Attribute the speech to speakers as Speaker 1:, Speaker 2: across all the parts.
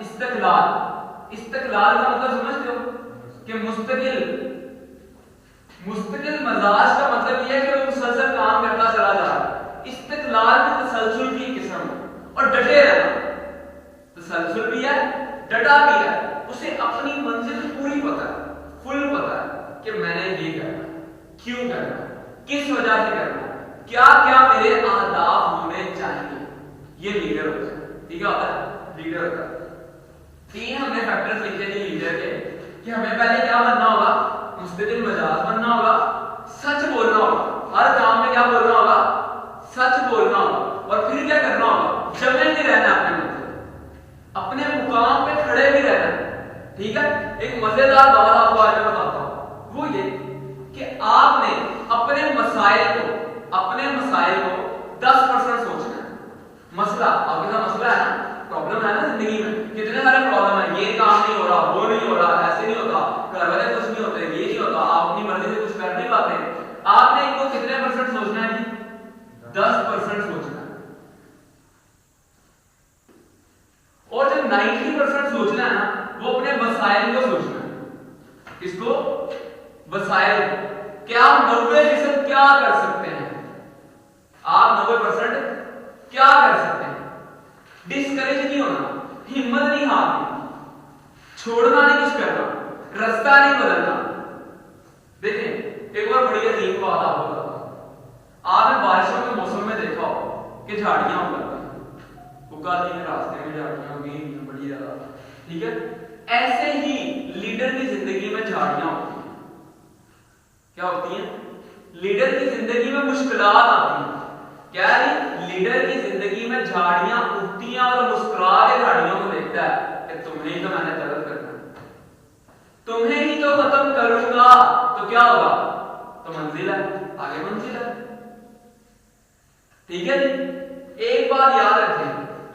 Speaker 1: استقلال. استقلال کا مطلب سمجھتے ہو کہ مستقل مزاج کا مطلب یہ ہے کہ وہ مسلسل کام کرتا چلا جا رہا ہے. استقلال میں تسلسل کی قسم اور ڈٹے رہنا. تسلسل بھی ہے ڈٹا بھی ہے. اسے اپنی منزل پوری پتہ ہے, فل پتہ ہے کہ میں نے یہ کرنا, کیوں کرنا, کس وجہ سے کرنا, کیا کیا میرے اہداف ہونے چاہیے. یہ لیڈر ہوتا ہے. ٹھیک ہے, ہوتا ہے لیڈر ہوتا ہے. تین ہم نے فیکٹرز لکھے تھے لیڈر کے کہ ہمیں پہلے کیا بننا ہوگا, مستقل مزاج بننا ہوگا, سچ بولنا ہوگا, ہر کام میں کیا بولنا ہوگا, سچ بولنا ہوگا, اور پھر کیا کرنا ہوگا, جمے نہیں رہنا اپنے مطلب, اپنے مقام پہ کھڑے بھی رہنا. ٹھیک ہے, ایک مزیدار بات آپ کو آج میں بتاتا ہوں, وہ یہ کہ آپ نے اپنے مسائل کو 10% سوچنا ہے. مسئلہ آپ کے ساتھ مسئلہ ہے نا, پرابلم ہے نا زندگی میں, کتنے سارے پرابلم ہیں, یہ کام نہیں ہو رہا, وہ نہیں ہو رہا, ایسے نہیں ہوتا, گھر والے خوش نہیں ہوتے, یہ نہیں ہوتا, آپ اپنی مرضی سے کچھ کر نہیں پاتے. آپ نے ان کو کتنے % سوچنا ہے جی, 10% سوچنا ہے. اور جو 90% سوچنا ہے نا, وہ اپنے وسائل کو سوچنا ہے. اس کو وسائل, کہ آپ 90% کیا کر سکتے ہیں, آپ 90% کیا کر سکتے ہیں. ڈسکریج نہیں ہونا, ہمت نہیں ہارنی, چھوڑنا نہیں کچھ کرنا, رستہ نہیں بدلنا. دیکھیں ایک بار بڑی عظیم بات آپ کو بتاتا ہوں. آپ نے بارشوں کے موسم میں دیکھا ہو کہ جھاڑیاں اگاتی ہیں, اگاتی ہیں راستے میں جھاڑیاں اگی ہیں بڑی زیادہ. ٹھیک ہے, ایسے ہی لیڈر کی زندگی میں جھاڑیاں ہوتی ہیں. کیا ہوتی ہیں, لیڈر کی زندگی میں مشکلات آتی ہیں. کیا ہے, لیڈر کی زندگی میں جھاڑیاں اگتی ہیں اور مسکرا کے جھاڑیوں کو دیکھتا ہے کہ تمہیں ہی تو میں نے طلب کرنا ہے, تمہیں ہی تو ختم کروں گا, تو کیا ہوگا, تو منزل ہے, آگے منزل ہے. ٹھیک ہے جی, ایک بات یاد رکھیں,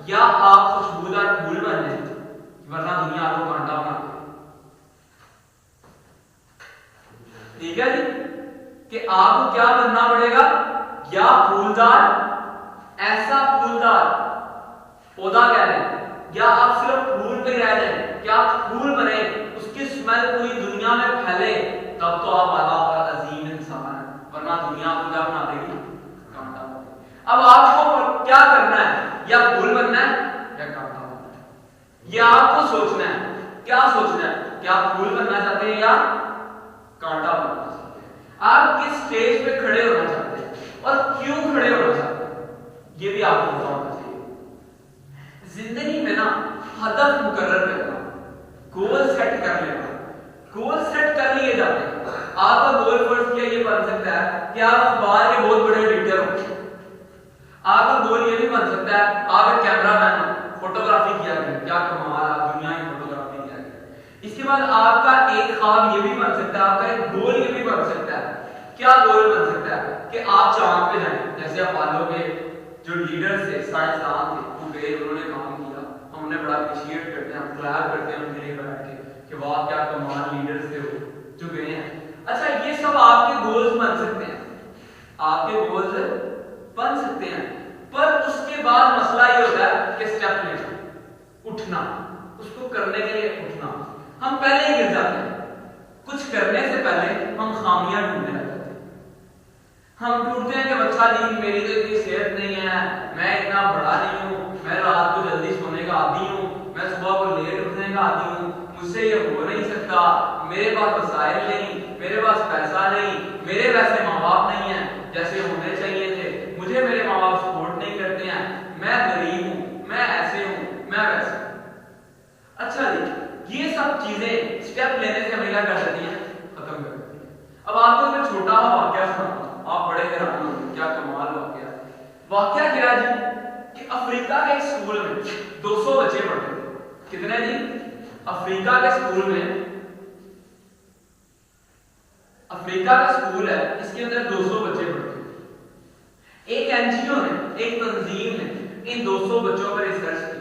Speaker 1: یا آپ خوشبودار پھول بن جائیں ورنہ دنیا آپ کو کانٹا بنا دے. ٹھیک ہے جی, کہ آپ کو کیا بننا پڑے گا, یا پھولدار, ایسا پھولدار پودا کہہ رہے ہیں, یا آپ صرف پھول پہ رہ جائیں, کہ آپ پھول بنے, اس کی سمیل پوری دنیا میں پھیلے, تب تو آپ اعلیٰ اور عظیم انسان ہیں, ورنہ دنیا آپ کو کیا بنا دے گی, کانٹا بنا دے گی. اب آپ کو کیا کرنا ہے, یا پھول بننا ہے یا کانٹا بننا ہے, یہ آپ کو سوچنا ہے. کیا سوچنا ہے, کہ آپ پھول بننا چاہتے ہیں یا کانٹا بننا چاہتے ہیں, آپ کس سٹیج پہ کھڑے ہونا چاہتے ہیں اور کیوں کھڑے ہونا چاہتے ہیں, یہ بھی آپ کو پتا ہونا چاہیے. زندگی میں نا ہدف مقرر کرنا, گول سیٹ کر لینا. گول سیٹ کر لیے جاتے ہیں. آپ کا گول فرض کیا یہ بن سکتا ہے کہ آپ اخبار کے بہت بڑے ایڈیٹر ہو. آپ کا گول یہ بھی بن سکتا ہے آپ ایک کیمرہ مین ہو, فوٹوگرافی کیا کریں, کیا کمال, آپ دنیا کی فوٹوگرافی کیا کریں. اس کے بعد آپ کا ایک خواب یہ بھی بن سکتا ہے, آپ کا ایک گول یہ بھی بن سکتا ہے. کیا گول بن سکتا ہے, کہ آپ چاند پہ جائیں, جیسے اپولو کے جو لیڈر تھے, سائنسدان تھے, وہ گئے, انہوں نے کام کیا, ہم نے بڑا اپریشیٹ کرتے ہیں, ہم کلیپ کرتے ہیں ان کے لیے بیٹھ کے کہ واہ کیا کمال لیڈرز تھے وہ جو گئے ہیں. اچھا یہ سب آپ کے گولز بن سکتے ہیں, آپ کے گولز بن سکتے ہیں, پر اس کے بعد مسئلہ یہ ہوتا ہے کہ سٹیپ لینا, اٹھنا, اس کو کرنے کے لیے اٹھنا. ہم پہلے ہی گر جاتے ہیں, کچھ کرنے سے پہلے ہم خامیاں ڈھونڈنے لگتے ہیں. ہم ڈھونڈتے ہیں کہ اچھا جی میری تو اتنی صحت نہیں ہے, میں اتنا بڑا نہیں ہوں, میں رات کو جلدی سونے کا عادی ہوں, میں صبح کو لیٹ اٹھنے کا عادی ہوں, مجھ سے یہ ہو نہیں سکتا, میرے پاس وسائل نہیں, میرے پاس پیسہ نہیں, میرے ویسے ماں باپ نہیں ہیں جیسے ہونے چاہیے تھے, مجھے میرے ماں باپ سپورٹ نہیں کرتے ہیں, میں غریب ہوں, میں ایسے ہوں, میں ویسے ہوں. اچھا جی یہ سب چیزیں سٹیپ لینے سے ہمیں کیا کر دیتی ہیں, ختم کر دیتی ہیں. اب آپ کو میں چھوٹا سا واقعہ سناتا ہوں, آپ بڑے حیران ہوں گے, کیا کمال واقعہ. واقعہ کیا جی, کہ افریقہ کے ایک اسکول میں 200 بچے پڑھتے تھے. کتنے جی, افریقہ کے اسکول میں, افریقہ کا اسکول ہے, اس کے اندر 200 بچے پڑھتے ہیں. ایک این جی او نے, ایک تنظیم نے ان 200 بچوں پر ریسرچ کی.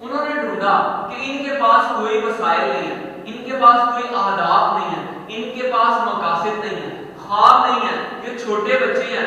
Speaker 1: انہوں نے ڈھونڈا کہ ان کے پاس کوئی وسائل نہیں ہے, ان کے پاس کوئی اہداف نہیں ہے, ان کے پاس مقاصد نہیں ہے, خواب نہیں ہے, یہ چھوٹے بچے ہیں,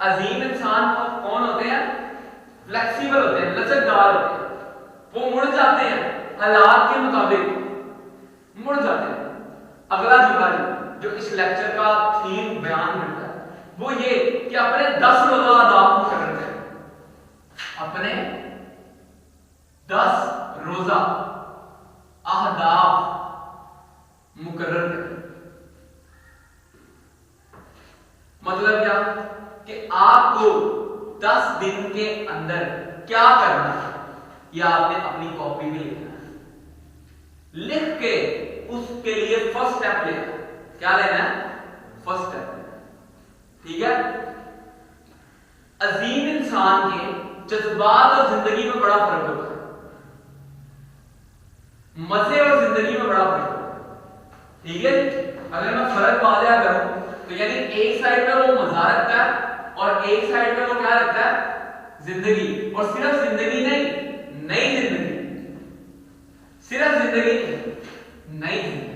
Speaker 1: عظیم انسان کون ہوتے ہیں؟ فلیکسیبل ہوتے ہیں، لچکدار ہوتے ہیں، وہ مڑ جاتے ہیں حالات کے مطابق مڑ جاتے ہیں۔ اگلا جملہ جو اس لیکچر کا تھیم بیان کرتا ہے وہ یہ کہ اپنے 10 روزہ اہداف مقرر کریں، اپنے 10 روزہ اہداف مقرر کریں۔ مطلب کیا کہ آپ کو 10 دن کے اندر کیا کرنا ہے یہ آپ نے اپنی کاپی میں لکھنا ہے، لکھ کے اس کے لیے فرسٹ سٹیپ لینا ہے۔ کیا لینا ہے؟ فرسٹ سٹیپ لینا ہے، ٹھیک ہے؟ عظیم انسان کے جذبات اور زندگی میں بڑا فرق ہوتا ہے، مزے اور زندگی میں بڑا فرق ہوتا ہے، ٹھیک ہے؟ اگر میں فرق واضح کروں تو یعنی ایک سائڈ پہ وہ مزہ رکھتا ہے اور ایک سائڈ پہ وہ کیا رکھتا ہے؟ زندگی۔ اور صرف زندگی نہیں، نئی زندگی، صرف زندگی نہیں، نئی زندگی۔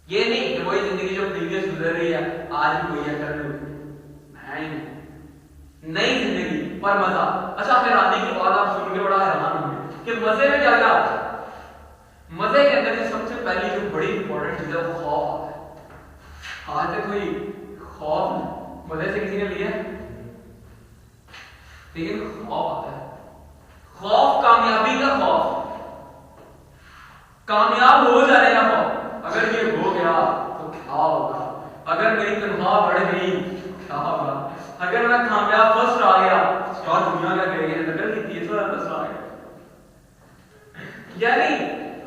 Speaker 1: یہ نہیں کہ وہی زندگی جو پریویس گزر رہی ہے آج بھی وہی ہے، کل بھی نہیں، نئی زندگی پر مزہ۔ اچھا پھر آنے کی بات آپ سن کے بڑا حیران ہوں گے کہ مزے میں کیا کیا آتا ہے؟ مزے کے اندر سب سے پہلی جو بڑی امپورٹنٹ چیز ہے وہ خوف آتا ہے۔ آج تک کوئی خوف مزے سے کسی نے لیا لیکن خوف آتا ہے، خوف کامیابی کا خوف، کامیاب ہو جانے کا خوف۔ اگر یہ ہو گیا تو کیا ہوگا، اگر میری تنخواہ بڑھ گئی کیا ہوگا، اگر میں کامیاب فرسٹ آ گیا کیا دنیا کیا کہے گی، نقل کی تیسرا مسئلہ آ گیا۔ یعنی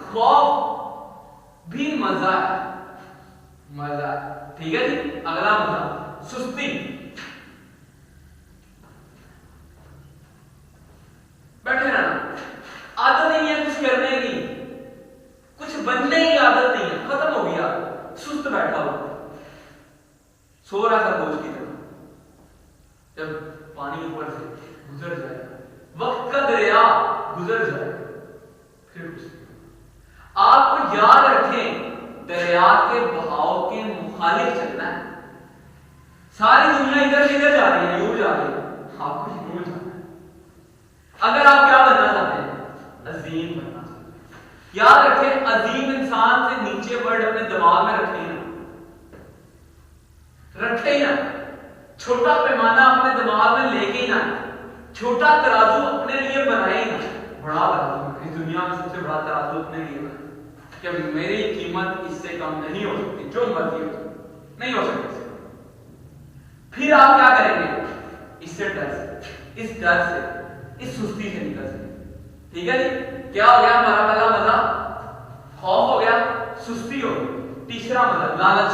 Speaker 1: خوف بھی مزہ ہے، مزہ ہے، ٹھیک ہے جی؟ اگلا مزہ سستی، بیٹھے رہنا، عادت نہیں ہے کچھ کرنے کی، کچھ بننے کی عادت نہیں ہے، ختم ہو گیا، سست بیٹھا ہوا، سو رہا تھا بوجھ کی طرح۔ جب پانی اوپر سے گزر جائے گا، وقت کا دریا گزر جائے گا، پھر کچھ آپ کو یاد رکھیں دریا کے بہاؤ کے مخالف چلنا ہے۔ ساری دنیا ادھر سے ادھر جا رہی ہے، یوں جا رہی ہے، آپ کو یوں جانا ہے۔ اگر آپ کیا بننا چاہتے ہیں؟ عظیم بننا چاہتے ہیں، یاد رکھیں عظیم انسان سے نیچے ورڈ اپنے دماغ میں رکھیں نا، رکھیں نا، چھوٹا پیمانہ اپنے دماغ میں لے کے نا، چھوٹا ترازو اپنے لیے بنائیں نا، بڑا ترازو اس دنیا میں سب سے بڑا ترازو اپنے لیے بنائیں کہ میری قیمت اس سے کم نہیں ہو سکتی، جو مرضی ہو نہیں ہو سکتی۔ پھر آپ کیا کریں گے؟ اس سے ڈر سے، اس ڈر سے، اس سستی سے نکل سکیں، ٹھیک ہے جی؟ کیا ہو گیا ہمارا پہلا مزہ؟ خوف ہو گیا، سستی ہو گئی۔ تیسرا مزہ لالچ،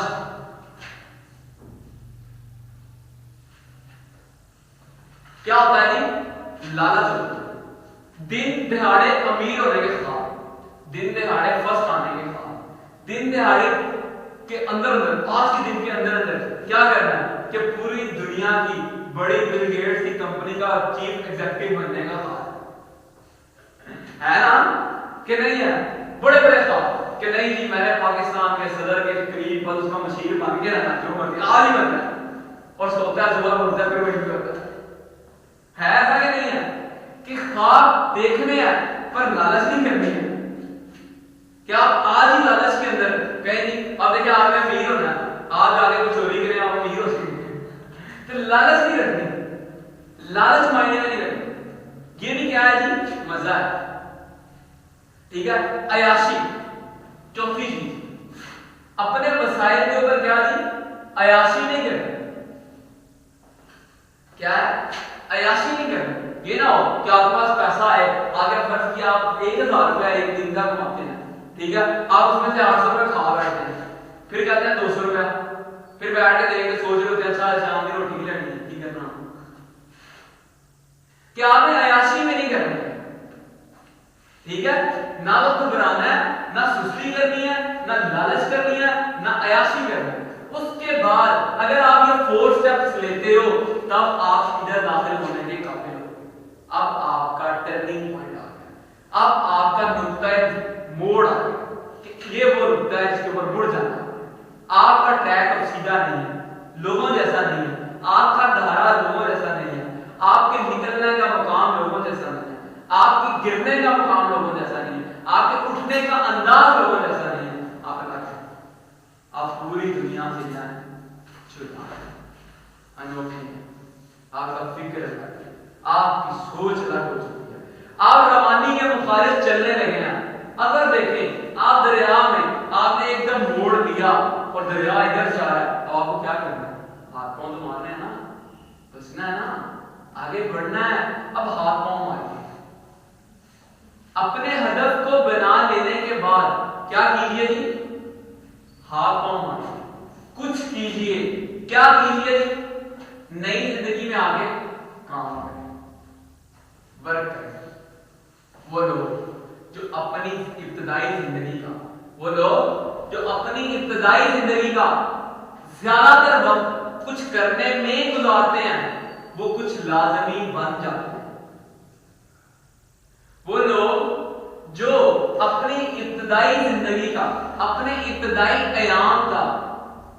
Speaker 1: کیا ہوتا ہے جی؟ لالچ ہوتا ہے، دن دہاڑے امیر ہونے کے خواب، دن دہاڑے فرسٹ آنے کے خواب، دن دہاڑے کے اندر آج کے دن کے اندر کیا کرنا ہے کہ پوری دنیا کی بڑی بل گیٹس کی کمپنی کا چیف ایگزیکٹو بننے کا خواب ہے نا کہ نہیں ہے؟ بڑے بڑے خواب کہ نہیں جی میں نے پاکستان کے صدر کے قریب بس اس کا مشیر بن کے رہنا، جو مرضی آج ہی بننا ہے، اور سوتا ہے صبح بنتا ہے پھر وہی کرتا ہے ایسا کہ نہیں ہے کہ خواب دیکھنے ہیں پر لالچ نہیں کرنی ہے؟ کہ آپ آج ہی لالچ کے اندر کہیں نہیں آپ دیکھیں آپ میں امیر ہونا ہے، آج آگے کو چوری کریں آپ امیر ہو سکتے تو لالچ نہیں رکھنی، لالچ معنی میں نہیں رکھنی۔ یہ بھی کیا ہے جی؟ مزہ ہے، ٹھیک ہے؟ عیاشی، چوتھی چیز اپنے وسائل کے اوپر کیا جی؟ عیاشی نہیں کرنی۔ کیا ہے؟ عیاشی نہیں کرنی۔ یہ نہ ہو کہ آپ کے پاس پیسہ ہے، آگے فرض کیا آپ 1000 روپیہ ایک دن کا کماتے ہیں، ٹھیک ہے؟ آپ اس میں سے 800 روپے کھا بیٹھتے ہیں، پھر کہتے ہیں 200 روپیہ، پھر بیٹھ کے دیکھ کے سوچ رہے ہوتے ہیں اچھا شام کی روٹی لینی ہے، کی کرنا کہ آپ نے عیاشی میں نہیں کرنا، ٹھیک ہے؟ نہ وقت بنانا ہے، نہ سستی کرنی ہے، نہ لالچ کرنی ہے، نہ عیاشی کرنی ہے۔ اس کے بعد اگر آپ یہ 4 سٹیپس لیتے ہو تب آپ ادھر داخل ہونے کے قابل ہو۔ اب آپ کا ٹرننگ پوائنٹ آ گیا، اب آپ کا نقطہ موڑ آ گیا کہ یہ وہ نقطہ ہے جس کے اوپر مڑ جانا ہے۔ آپ کا ٹریک اب سیدھا نہیں ہے، لوگوں جیسا نہیں ہے، آپ کا دھارا ستارہ لوگوں جیسا نہیں ہے، آپ کے نکلنے کا مقام لوگوں جیسا نہیں ہے، آپ کے گرنے کا مقام لوگوں جیسا نہیں ہے، آپ کے اٹھنے کا انداز لوگوں جیسا نہیں ہے. آپ الگ ہیں، آپ پوری دنیا سے جائیں چھوٹا انوکھے ہیں، آپ کا فکر الگ ہے، آپ کی سوچ الگ ہو چکی ہے، آپ روانی کے مخالف چلنے لگے ہیں. اگر دیکھیں آپ دریا میں آپ نے ایک دم موڑ لیا اور دریا ادھر جا رہا ہے، تو آپ کو کیا کرنا ہے؟ ہاتھ پاؤں تو مارنے ہیں نا، بچنا ہے نا، آگے بڑھنا ہے. اب ہاتھ پاؤں ماریے، اپنے ہدف کو بنا لینے کے بعد کیا کیجئے جی؟ ہاتھ پاؤں ماریے، کچھ کیجئے. کیا کیجئے جی؟ نئی زندگی میں آگے کام کریں، ورک کریں. وہ لوگ جو اپنی ابتدائی زندگی کا زیادہ تر وقت کچھ کرنے میں گزارتے ہیں، وہ کچھ لازمی بن جاتے ہیں. وہ لوگ جو اپنی ابتدائی زندگی کا، اپنے ابتدائی قیام کا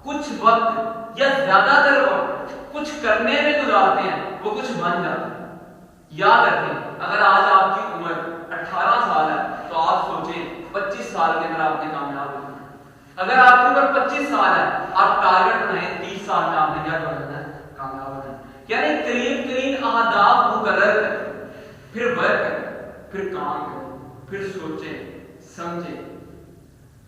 Speaker 1: کچھ وقت یا زیادہ تر وقت کچھ کرنے میں گزارتے ہیں، وہ کچھ بن جاتے ہیں. یاد رکھیں، اگر آج آپ کی عمر 18 سال ہے تو آپ سوچیں 25 سال کے اندر آپ نے کامیاب ہونا ہے. اگر آپ کی عمر 25 سال ہے، آپ ٹارگٹ بنائیں 30 سال میں آپ نے کیا کرنا ہے؟ کامیاب ہونا ہے. یعنی قریب اہداف مقرر کریں، پھر ورک کریں، پھر کام کریں، پھر سوچیں سمجھیں،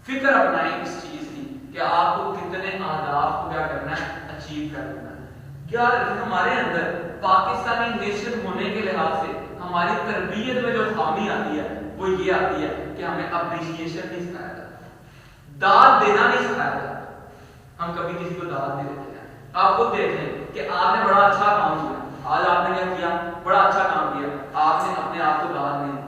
Speaker 1: فکر اپنائیں اس چیز کی کہ آپ کو کتنے اہداف کو کیا کرنا ہے؟ اچیو کرنا ہے. کیا ہمارے اندر پاکستانی نیشن ہونے کے لحاظ سے ہماری تربیت میں جو خامی آتی ہے وہ یہ آتی ہے کہ ہمیں اپریشیشن نہیں سکھایا جاتا، داد دینا نہیں سکھایا جاتا. ہم کبھی کسی کو داد نہیں دیتے ہیں. آپ خود دیکھ لیں کہ آپ نے بڑا اچھا کام کیا، آج آپ نے کیا کیا؟ بڑا اچھا کام کیا، آپ نے اپنے آپ کو داد نہیں دی.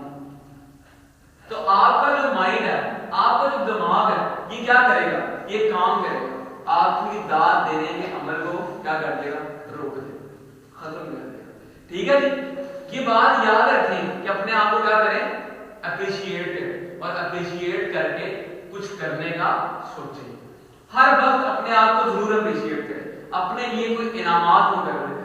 Speaker 1: تو آپ کا جو مائنڈ ہے، آپ کا جو دماغ ہے، یہ کیا کرے گا؟ یہ کام کرے گا، آپ کی داد دینے کے عمل کو کیا کر دے گا؟ روک دے گا، ختم کر دے گا. ٹھیک ہے جی، یہ بات یاد رکھیں کہ اپنے آپ کو کیا کریں؟ اپریشیٹ کریں، اور اپریشیٹ کر کے کچھ کرنے کا سوچیں. ہر وقت اپنے آپ کو ضرور اپریشیٹ کریں، اپنے لیے کوئی انعامات مقرر کریں.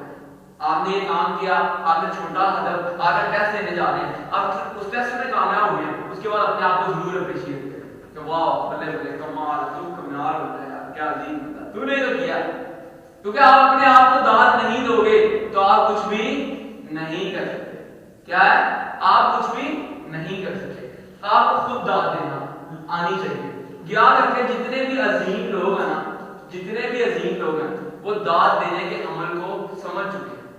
Speaker 1: آپ نے یہ کام کیا، آپ نے چھوٹا ہدف، آپ نے ٹیسٹ دینے جا رہے ہیں، آپ اس ٹیسٹ میں کامیاب ہوئے ہیں، اس کے بعد اپنے آپ کو ضرور اپریشیٹ کریں کہ واہ بلے بلے کمال، تو کامیاب ہوتا ہے یار، کیا عظیم بندہ، تو نے تو کیا. کیونکہ آپ اپنے آپ کو داد نہیں دو گے تو آپ کچھ بھی نہیں کر سکتے. کیا ہے؟ آپ کچھ بھی نہیں کر سکتے. آپ کو خود داد دینا آنی چاہیے. یاد رکھیں جتنے بھی عظیم لوگ ہیں نا، جتنے بھی عظیم لوگ ہیں وہ داد دینے کے عمل کو سمجھ چکے ہیں،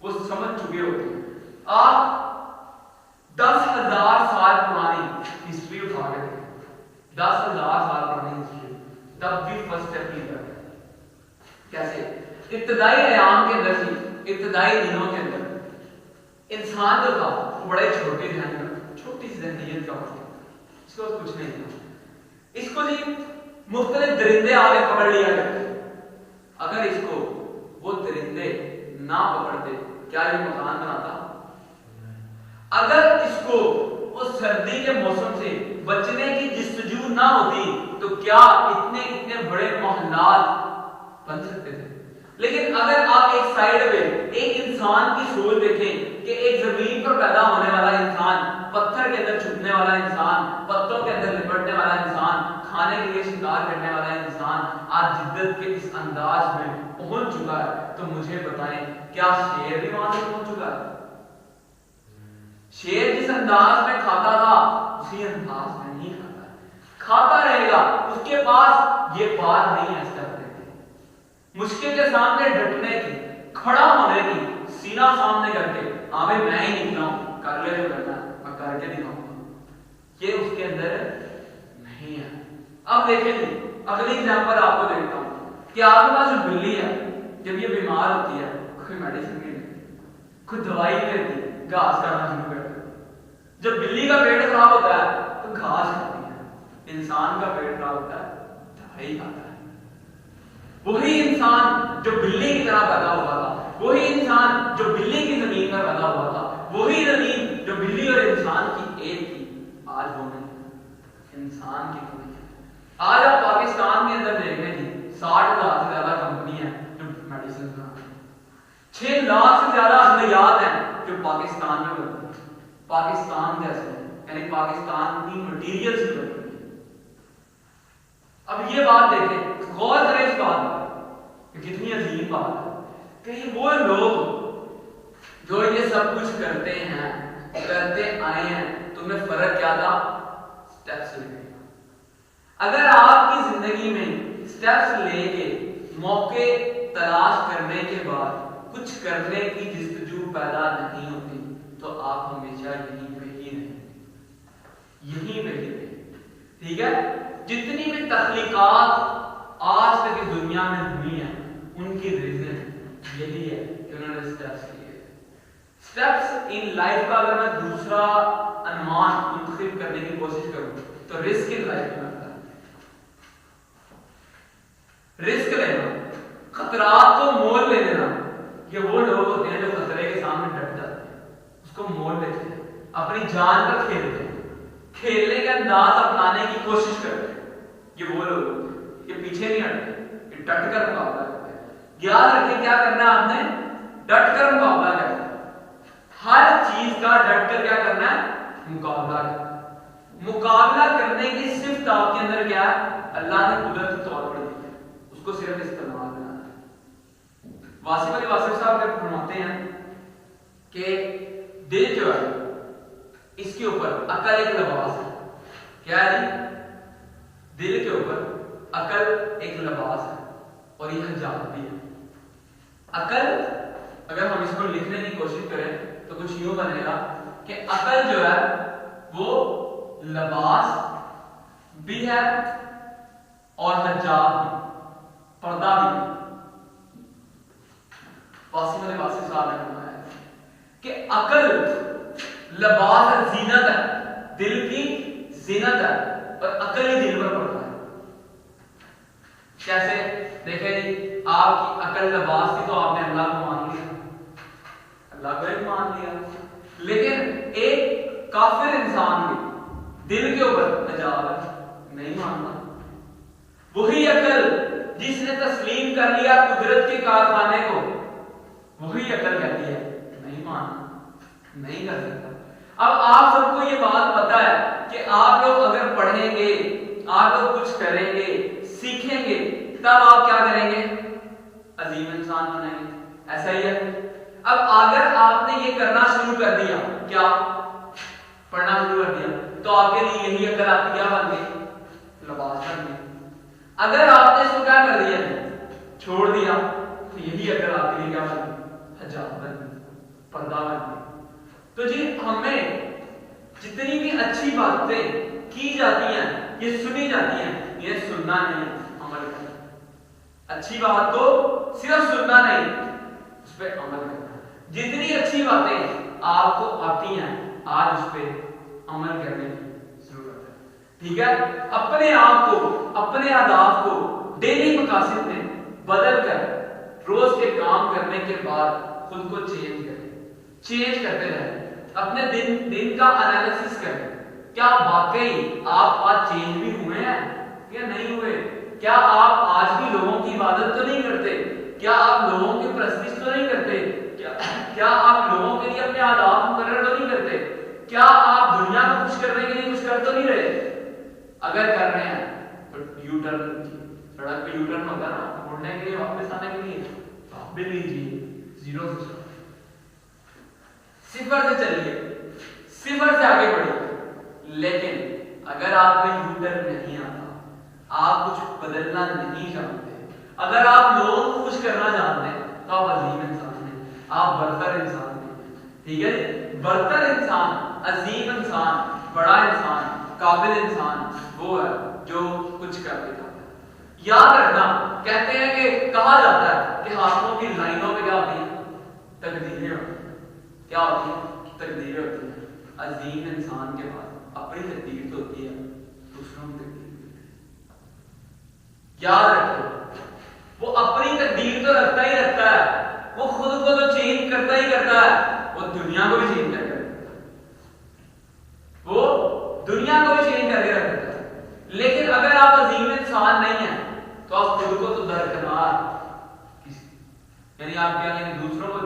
Speaker 1: وہ سمجھ چکے ہوتے ہیں. آپ 10,000 سال پرانی ہسٹری اٹھا کے دیکھیں، 10,000 سال پرانی ہسٹری، تب بھی فرسٹ اسٹیپ نہیں کرتے. کیسے؟ ابتدائی ایام کے اندر ہی، ابتدائی دنوں کے اندر انسان جو تھا وہ بڑے چھوٹے ذہن، چھوٹی سی ذہنیت کا ہوتا، اس کو کچھ نہیں تھا. اس کو جی مختلف درندے آگے پکڑ لیا کرتے. اگر اس کو وہ درندے نہ پکڑتے کیا یہ مکان بناتا؟ اگر اس کو اس سردی کے موسم سے بچنے کی جستجو نہ ہوتی تو کیا اتنے بڑے محلات بن سکتے تھے؟ لیکن اگر آپ ایک سائیڈ پہ ایک انسان کی سوچ دیکھیں کہ ایک زمین پر پیدا ہونے والا انسان، پتھر کے اندر چھپنے والا انسان، پتوں کے اندر لپٹنے والا انسان، کھانے کے لیے شکار کرنے والا انسان آج جدت کے اس انداز میں پہنچ چکا ہے، تو مجھے بتائیں کیا شیر بھی وہاں تک پہنچ چکا ہے؟ شیر جس انداز میں کھاتا تھا اسی انداز میں نہیں کھاتا ہے، کھاتا رہے گا. اس کے پاس یہ بات نہیں ہے اس طرح مشکل کے سامنے ڈٹنے کی، کھڑا ہونے کی، سینہ سامنے کر کے ہاں بھائی میں ہی نکلا ہوں، کر لے جو کرنا ہے میں کر کے دکھاؤں گا، یہ اس کے اندر نہیں ہے. اب دیکھیں جی اگلی ایگزامپل آپ کو دیکھتا ہوں کہ آپ کے پاس جو بلی ہے جب یہ بیمار ہوتی ہے کوئی میڈیسن نہیں لیتی، کوئی دوائی نہیں لیتی، گھاس کھانا شروع کرتی. جب بلی کا پیٹ خراب ہوتا ہے تو گھاس کھاتی ہے، انسان کا پیٹ خراب ہوتا ہے دوائی کھاتا ہے. وہی انسان جو بلی کی طرح پیدا ہوا تھا، وہی انسان جو بلی کی زمین پر پیدا ہوا تھا، وہی زمین جو بلی اور انسان کی ایک تھی، آج وہ نہیں، انسان کی کوئی ہے. آج آپ پاکستان کے اندر دیکھ لیں جی 60,000 سے زیادہ کمپنی ہیں جو میڈیسن بنا رہی ہیں. 6 لاکھ سے زیادہ عملیات ہیں جو پاکستان میں بنتی ہیں، پاکستان جیسے یعنی پاکستان کی مٹیریل سے بنتی ہیں۔ اب یہ بات دیکھیں، غور کریں اس بات پر کہ کتنی عظیم بات ہے کہ وہ لوگ جو یہ سب کچھ کرتے ہیں، کرتے آئے ہیں، تمہیں فرق کیا تھا؟ سٹیپس لے۔ اگر آپ کی زندگی میں سٹیپس لے کے موقع تلاش کرنے کے بعد کچھ کرنے کی جستجو پیدا نہیں ہوتی تو آپ ہمیشہ یہیں پہ ہی رہیں، یہیں پہ ہی رہیں، ٹھیک ہے؟ جتنی بھی تخلیقات آج تک اس دنیا میں ہوئی ہیں ان کی ریزن یہی ہے کہ انہوں نے سٹیپس لیے۔ سٹیپس ان لائف کا اگر میں دوسرا عنوان منتخب کرنے کی کوشش کروں تو رسک ان لائف میں آتا ہے۔ رسک لینا، خطرات کو مول لے لینا، یہ وہ لوگ ہوتے ہیں جو خطرے کے سامنے ڈٹ جاتے ہیں، اس کو مول لیتے ہیں، اپنی جان پر کھیلتے ہیں، کھیلنے کا انداز اپنانے کی کوشش کرتے ہیں۔ یہ وہ لوگ ہوتے ہیں، یہ پیچھے نہیں ہٹتے، یہ ڈٹ کر مقابلہ کرتے ہیں۔ یاد رکھیں کیا کرنا ہے آپ نے؟ ڈٹ کر مقابلہ کرنا ہے، ہر چیز کا ڈٹ کر کیا کرنا ہے؟ مقابلہ کرنا ہے۔ مقابلہ کرنے کی صفت آپ کے اندر کیا ہے؟ اللہ نے قدرتی طور پر دی ہے، اس کو صرف استعمال کرنا ہے۔ واصف علی واصف صاحب کے فرماتے ہیں کہ دل جو ہے اس کے اوپر عقل ایک لباس ہے۔ کیا ہے؟ دل کے اوپر عقل ایک لباس ہے اور یہ حجاب بھی ہے۔ عقل اگر ہم اس کو لکھنے کی کوشش کریں تو کچھ یوں بنے گا کہ عقل جو ہے وہ لباس بھی ہے اور حجاب بھی، پردہ بھی۔ واصف علی واصف صاحب نے فرمایا کہ عقل لباس ہے، زینت ہے، دل کی زینت ہے، اور عقل ہی دل پر پڑتا ہے۔ کیسے؟ دیکھیں جی، آپ کی عقل لباس تھی تو آپ نے اللہ کو مان لیا، اللہ کو ایک مان لیا، لیکن ایک کافر انسان بھی دل کے اوپر حجاب ہے، نہیں مانتا۔ وہی عقل جس نے تسلیم کر لیا قدرت کے کارخانے کو، وہی عقل کہتی ہے نہیں ماننا، نہیں کر سکتا۔ اب آپ سب کو یہ بات پتا ہے کہ آپ لوگ اگر پڑھیں گے، آپ لوگ کچھ کریں گے، سیکھیں گے، تب آپ کیا کریں گے؟ عظیم انسان بنیں گے، ایسا ہی ہے۔ اب اگر آپ نے یہ کرنا شروع کر دیا، کیا پڑھنا شروع کر دیا، تو آپ کے لیے یہی عقل آپ کیا بن گئی؟ لباس بن گئی۔ اگر آپ نے اس کو کیا کر دیا، چھوڑ دیا، تو یہی عقل آپ کے لیے کیا بن گئی؟ حجاب بن گئی، پردہ بن گئی۔ تو جی ہمیں جتنی بھی اچھی باتیں کی جاتی ہیں، یہ سنی جاتی ہیں، یہ سننا نہیں، عمل کرنا۔ اچھی بات کو صرف سننا نہیں، اس پہ عمل کرنا۔ جتنی اچھی باتیں آپ کو آتی ہیں، آج اس پہ عمل کرنے کی ضرورت ہے، ٹھیک ہے؟ اپنے آپ کو، اپنے اہداف کو ڈیلی مقاصد میں بدل کر روز کے کام کرنے کے بعد خود کو چینج کریں، چینج کرتے رہیں، اپنے دن کا انالیسس کریں، کیا واقعی آپ آج چینج بھی ہوئے ہیں یا نہیں ہوئے؟ کیا آپ آج بھی لوگوں کی عبادت تو نہیں کرتے؟ کیا آپ لوگوں کی پرستش تو نہیں کرتے؟ کیا آپ لوگوں کے لیے اپنے آداب مقرر تو نہیں کرتے؟ کیا آپ دنیا کو خوش کرنے کے لیے کچھ کر تو نہیں رہے؟ اگر کر رہے ہیں تو یو ٹرن، سڑک پہ یو ٹرن ہوتا ہے نا، مڑنے کے لیے، واپس آنے کے لیے، آپ بھی لیجیے، زیرو سے صفر سے چلیے، صفر سے آگے بڑھیے۔ لیکن اگر آپ میں یو ٹرن نہیں آتا، آپ کچھ بدلنا نہیں چاہتے، اگر آپ لوگوں کو خوش کرنا چاہتے ہیں، تو آپ عظیم انسان ہیں، آپ برتر انسان ہیں، ٹھیک ہے؟ برتر انسان، عظیم انسان، بڑا انسان، قابل انسان وہ ہے جو کچھ کر کے جاتا ہے۔ یاد رکھنا، کہتے ہیں کہ کہا جاتا ہے کہ ہاتھوں کی لائنوں پہ کیا ہوتی ہیں؟ تقدیریں ہوتی ہیں۔ کیا ہوتی ہیں؟ تقدیریں ہوتی ہیں۔ عظیم انسان کے پاس اپنی تقدیر تو ہوتی ہے، دوسروں کی تقدیر بھی ہوتی ہے۔ یاد رکھو، وہ اپنی تقدیر تو رکھتا ہی رکھتا ہے، وہ خود کو تو چینج کرتا ہی کرتا ہے، وہ دنیا کو بھی چینج کر کے رکھتا ہے، وہ دنیا کو بھی چینج کر کے رکھتا ہے۔ لیکن اگر آپ عظیم انسان نہیں ہیں تو آپ خود کو تو درکنار، یعنی آپ کیا لیں گے؟ دوسروں کو